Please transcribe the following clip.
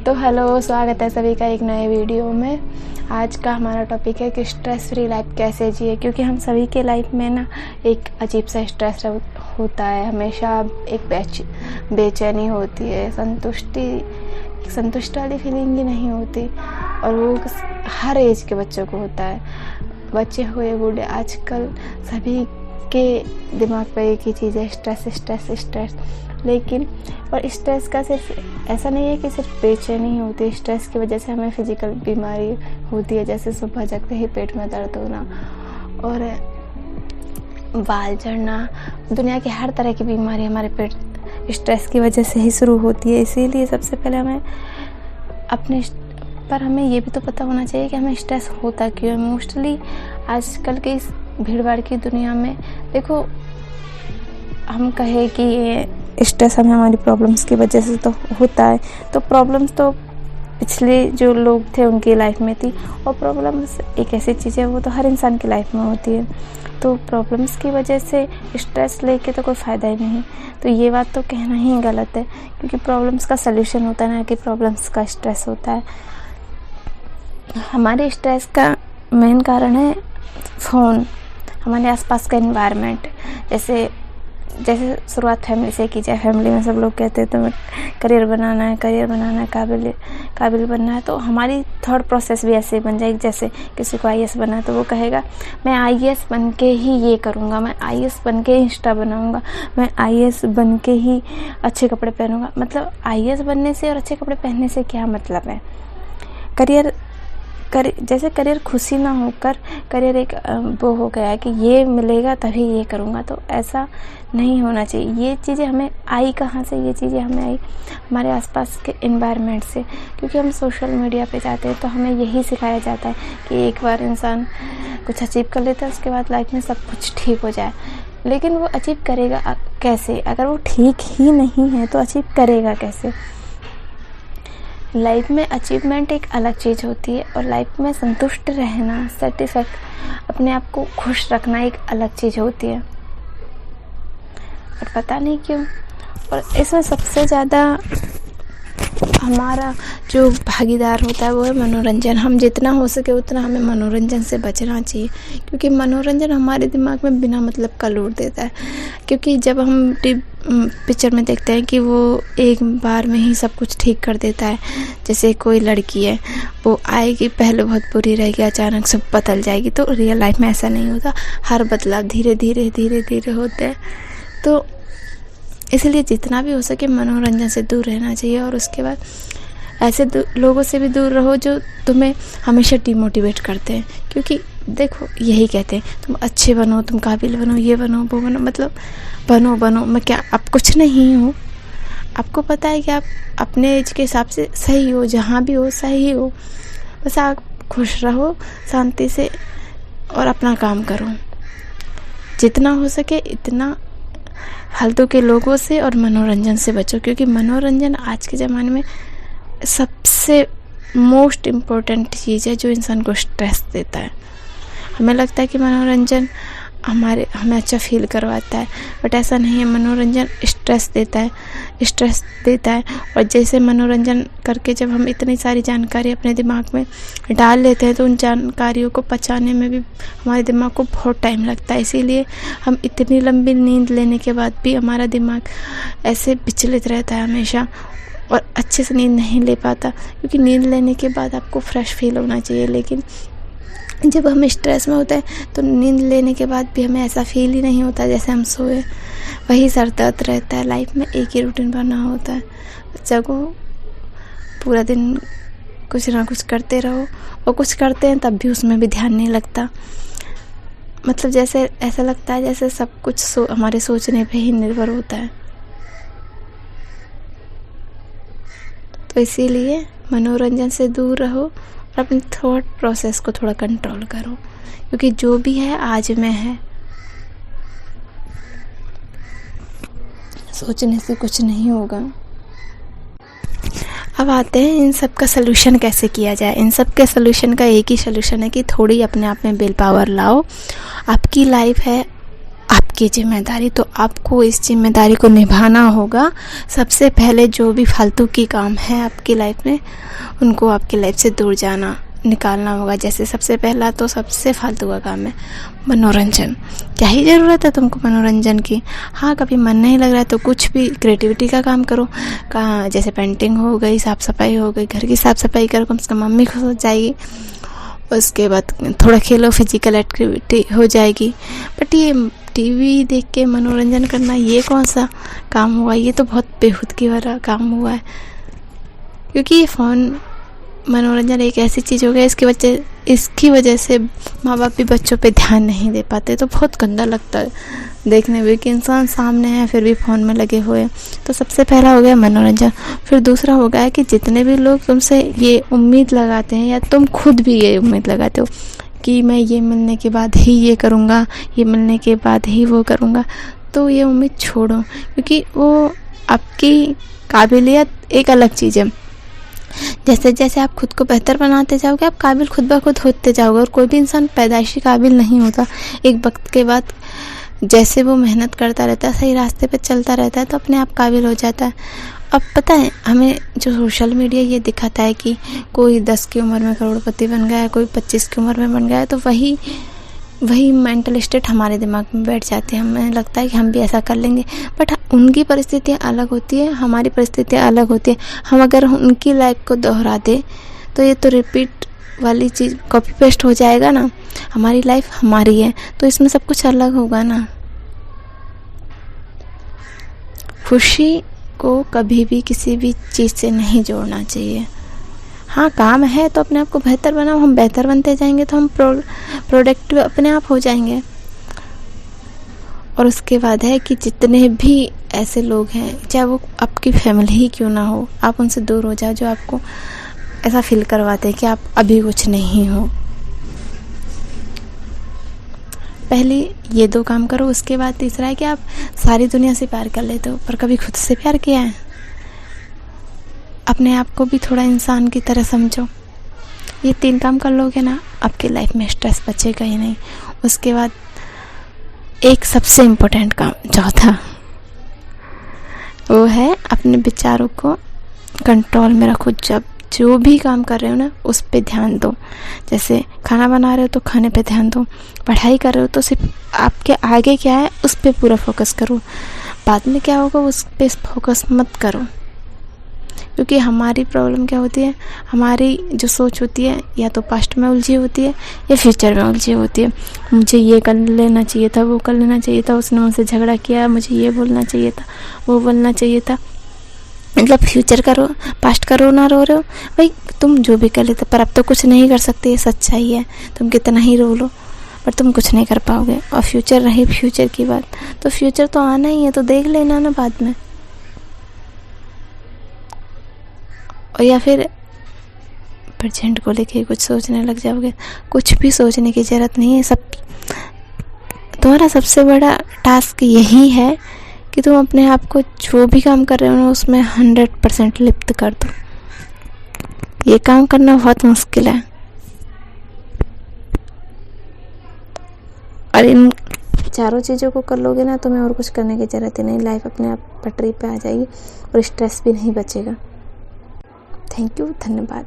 तो हेलो, स्वागत है सभी का एक नए वीडियो में। आज का हमारा टॉपिक है कि स्ट्रेस फ्री लाइफ कैसे जिए, क्योंकि हम सभी के लाइफ में ना एक अजीब सा स्ट्रेस होता है। हमेशा एक बेचैनी होती है, संतुष्ट वाली फीलिंग ही नहीं होती, और वो हर एज के बच्चों को होता है। बच्चे हुए बूढ़े, आजकल सभी के दिमाग पर एक ही चीज़ है, स्ट्रेस स्ट्रेस स्ट्रेस। लेकिन और स्ट्रेस का सिर्फ ऐसा नहीं है कि सिर्फ बेचैनी होती है, स्ट्रेस की वजह से हमें फिजिकल बीमारी होती है, जैसे सुबह जगते ही पेट में दर्द होना और बाल झड़ना। दुनिया की हर तरह की बीमारी हमारे पेट स्ट्रेस की वजह से ही शुरू होती है। इसीलिए सबसे पहले हमें ये भी तो पता होना चाहिए कि हमें स्ट्रेस होता क्यों है। मोस्टली आजकल के इस भीड़ भाड़ की दुनिया में देखो, हम कहें कि ये स्ट्रेस हमें हमारी प्रॉब्लम्स की वजह से तो होता है, तो प्रॉब्लम्स तो पिछले जो लोग थे उनकी लाइफ में थी, और प्रॉब्लम्स एक ऐसी चीज़ है वो तो हर इंसान की लाइफ में होती है। तो प्रॉब्लम्स की वजह से स्ट्रेस लेके तो कोई फ़ायदा ही नहीं। तो ये बात तो कहना ही गलत है, क्योंकि प्रॉब्लम्स का सल्यूशन होता है, ना कि प्रॉब्लम्स का स्ट्रेस होता है। हमारे स्ट्रेस का मेन कारण है फ़ोन, हमारे आसपास का एनवायरनमेंट। जैसे शुरुआत फैमिली से की जाए, फैमिली में सब लोग कहते हैं तुम्हें करियर बनाना है, काबिल बनना है, तो हमारी थॉट प्रोसेस भी ऐसे बन जाएगी। जैसे किसी को आईएएस बनना है तो वो कहेगा मैं आईएएस बन के ही ये करूँगा, मैं आईएएस बन के इंस्टा बनाऊँगा, मैं आईएएस बन के ही अच्छे कपड़े पहनूँगा। मतलब आईएएस बनने से और अच्छे कपड़े पहनने से क्या मतलब है? जैसे करियर खुशी ना होकर करियर एक वो हो गया है कि ये मिलेगा तभी ये करूँगा, तो ऐसा नहीं होना चाहिए। ये चीज़ें हमें आई कहाँ से? ये चीज़ें हमें आई हमारे आसपास के एनवायरनमेंट से, क्योंकि हम सोशल मीडिया पे जाते हैं तो हमें यही सिखाया जाता है कि एक बार इंसान कुछ अचीव कर लेता है, उसके बाद लाइफ में सब कुछ ठीक हो जाए। लेकिन वो अचीव करेगा कैसे? अगर वो ठीक ही नहीं है तो अचीव करेगा कैसे? लाइफ में अचीवमेंट एक अलग चीज़ होती है, और लाइफ में संतुष्ट रहना, अपने आप को खुश रखना एक अलग चीज़ होती है। और पता नहीं क्यों, और इसमें सबसे ज़्यादा हमारा जो भागीदार होता है वो है मनोरंजन। हम जितना हो सके उतना हमें मनोरंजन से बचना चाहिए, क्योंकि मनोरंजन हमारे दिमाग में बिना मतलब का लोड देता है। क्योंकि जब हम पिक्चर में देखते हैं कि वो एक बार में ही सब कुछ ठीक कर देता है, जैसे कोई लड़की है वो आएगी, पहले बहुत बुरी रहेगी, अचानक सब बदल जाएगी, तो रियल लाइफ में ऐसा नहीं होता। हर बदलाव धीरे धीरे होते हैं। तो इसलिए जितना भी हो सके मनोरंजन से दूर रहना चाहिए, और उसके बाद ऐसे लोगों से भी दूर रहो जो तुम्हें हमेशा डिमोटिवेट करते हैं। क्योंकि देखो, यही कहते हैं तुम अच्छे बनो, तुम काबिल बनो, ये बनो वो बनो, मतलब बनो। मैं क्या, आप कुछ नहीं हो। आपको पता है कि आप अपने एज के हिसाब से सही हो, जहाँ भी हो सही हो। बस आप खुश रहो शांति से और अपना काम करो। जितना हो सके इतना फालतू के लोगों से और मनोरंजन से बचो, क्योंकि मनोरंजन आज के ज़माने में सबसे मोस्ट इम्पोर्टेंट चीज़ है जो इंसान को स्ट्रेस देता है। हमें लगता है कि मनोरंजन हमें अच्छा फील करवाता है, बट ऐसा नहीं है। मनोरंजन स्ट्रेस देता है। और जैसे मनोरंजन करके जब हम इतनी सारी जानकारी अपने दिमाग में डाल लेते हैं, तो उन जानकारियों को पचाने में भी हमारे दिमाग को बहुत टाइम लगता है। इसीलिए हम इतनी लंबी नींद लेने के बाद भी हमारा दिमाग ऐसे विचलित रहता है हमेशा, और अच्छे से नींद नहीं ले पाता। क्योंकि नींद लेने के बाद आपको फ्रेश फील होना चाहिए, लेकिन जब हम स्ट्रेस में होते हैं तो नींद लेने के बाद भी हमें ऐसा फील ही नहीं होता जैसे हम सोए। वही सर दर्द रहता है। लाइफ में एक ही रूटीन बना होता है, जगो पूरा दिन कुछ ना कुछ करते रहो, और कुछ करते हैं तब भी उसमें भी ध्यान नहीं लगता। मतलब जैसे ऐसा लगता है जैसे सब कुछ हमारे सोचने पे ही निर्भर होता है। तो इसीलिए मनोरंजन से दूर रहो और अपनी थॉट प्रोसेस को थोड़ा कंट्रोल करो, क्योंकि जो भी है आज में है। सोचने से कुछ नहीं होगा। अब आते हैं इन सब का सलूशन कैसे किया जाए। इन सब के सलूशन का एक ही सलूशन है कि थोड़ी अपने आप में विल पावर लाओ। आपकी लाइफ है, आपकी जिम्मेदारी, तो आपको इस जिम्मेदारी को निभाना होगा। सबसे पहले जो भी फालतू की काम है आपकी लाइफ में, उनको आपकी लाइफ से दूर जाना निकालना होगा। जैसे सबसे पहला तो सबसे फालतू का काम है मनोरंजन। क्या ही ज़रूरत है तुमको मनोरंजन की। हाँ, कभी मन नहीं लग रहा है तो कुछ भी क्रिएटिविटी का काम करो। जैसे पेंटिंग हो गई, साफ़ सफाई हो गई, घर की साफ़ सफाई करो, कम से कम मम्मी खुश हो जाएगी। उसके बाद थोड़ा खेलो, फिजिकल एक्टिविटी हो जाएगी। बट ये टीवी देख के मनोरंजन करना, ये कौन सा काम हुआ? ये तो बहुत बेहूदगी वाला काम हुआ है। क्योंकि ये फ़ोन मनोरंजन एक ऐसी चीज़ हो गई, इसकी वजह से माँ बाप भी बच्चों पे ध्यान नहीं दे पाते। तो बहुत गंदा लगता है देखने में कि इंसान सामने है फिर भी फ़ोन में लगे हुए। तो सबसे पहला हो गया मनोरंजन। फिर दूसरा हो गया कि जितने भी लोग तुमसे ये उम्मीद लगाते हैं, या तुम खुद भी ये उम्मीद लगाते हो कि मैं ये मिलने के बाद ही ये करूँगा, ये मिलने के बाद ही वो करूँगा, तो ये उम्मीद छोड़ो। क्योंकि वो आपकी काबिलियत एक अलग चीज़ है। जैसे जैसे आप खुद को बेहतर बनाते जाओगे, आप काबिल खुद ब खुद होते जाओगे। और कोई भी इंसान पैदाइशी काबिल नहीं होता। एक वक्त के बाद जैसे वो मेहनत करता रहता है, सही रास्ते पर चलता रहता है, तो अपने आप काबिल हो जाता है। अब पता है हमें, जो सोशल मीडिया ये दिखाता है कि कोई 10 की उम्र में करोड़पति बन गया है, कोई 25 की उम्र में बन गया है, तो वही मेंटल स्टेट हमारे दिमाग में बैठ जाती है। हमें लगता है कि हम भी ऐसा कर लेंगे। बट उनकी परिस्थितियाँ अलग होती है, हमारी परिस्थितियाँ अलग होती है। हम अगर उनकी लाइफ को दोहरा दे तो ये तो रिपीट वाली चीज़, कॉपी पेस्ट हो जाएगा ना। हमारी लाइफ हमारी है, तो इसमें सब कुछ अलग होगा ना। खुशी को कभी भी किसी भी चीज़ से नहीं जोड़ना चाहिए। हाँ, काम है तो अपने आप को बेहतर बनाओ। हम बेहतर बनते जाएंगे तो हम प्रोडक्टिव अपने आप हो जाएंगे। और उसके बाद है कि जितने भी ऐसे लोग हैं, चाहे वो आपकी फैमिली ही क्यों ना हो, आप उनसे दूर हो जाओ जो आपको ऐसा फील करवाते हैं कि आप अभी कुछ नहीं हो। पहले ये 2 काम करो। उसके बाद तीसरा है कि आप सारी दुनिया से प्यार कर लेते हो, पर कभी खुद से प्यार किया है? अपने आप को भी थोड़ा इंसान की तरह समझो। ये 3 काम कर लोगे ना, आपकी लाइफ में स्ट्रेस बचेगा ही नहीं। उसके बाद एक सबसे इम्पोर्टेंट काम, चौथा, वो है अपने विचारों को कंट्रोल में रखो। जब जो भी काम कर रहे हो ना, उस पे ध्यान दो। जैसे खाना बना रहे हो तो खाने पे ध्यान दो, पढ़ाई कर रहे हो तो सिर्फ आपके आगे क्या है उस पे पूरा फोकस करो। बाद में क्या होगा उस पे फोकस मत करो। क्योंकि हमारी प्रॉब्लम क्या होती है, हमारी जो सोच होती है या तो पास्ट में उलझी होती है या फ्यूचर में उलझी होती है। मुझे ये कर लेना चाहिए था, वो कर लेना चाहिए था, उसने मुझसे झगड़ा किया, मुझे ये बोलना चाहिए था, वो बोलना चाहिए था। मतलब फ्यूचर करो, पास्ट करो ना रो रहे हो भाई, तुम जो भी कर लेते, पर अब तो कुछ नहीं कर सकते। ये सच्चाई है। तुम कितना ही रो लो पर तुम कुछ नहीं कर पाओगे। और फ्यूचर रही फ्यूचर की बात, तो फ्यूचर तो आना ही है, तो देख लेना ना बाद में। और या फिर प्रेजेंट को लेके कुछ सोचने लग जाओगे। कुछ भी सोचने की ज़रूरत नहीं है। सब तुम्हारा सबसे बड़ा टास्क यही है कि तुम अपने आप को जो भी काम कर रहे हो ना उसमें 100% लिप्त कर दो। ये काम करना बहुत मुश्किल है। और इन चारों चीज़ों को कर लोगे ना, तुम्हें और कुछ करने की ज़रूरत ही नहीं। लाइफ अपने आप पटरी पे आ जाएगी और स्ट्रेस भी नहीं बचेगा। थैंक यू, धन्यवाद।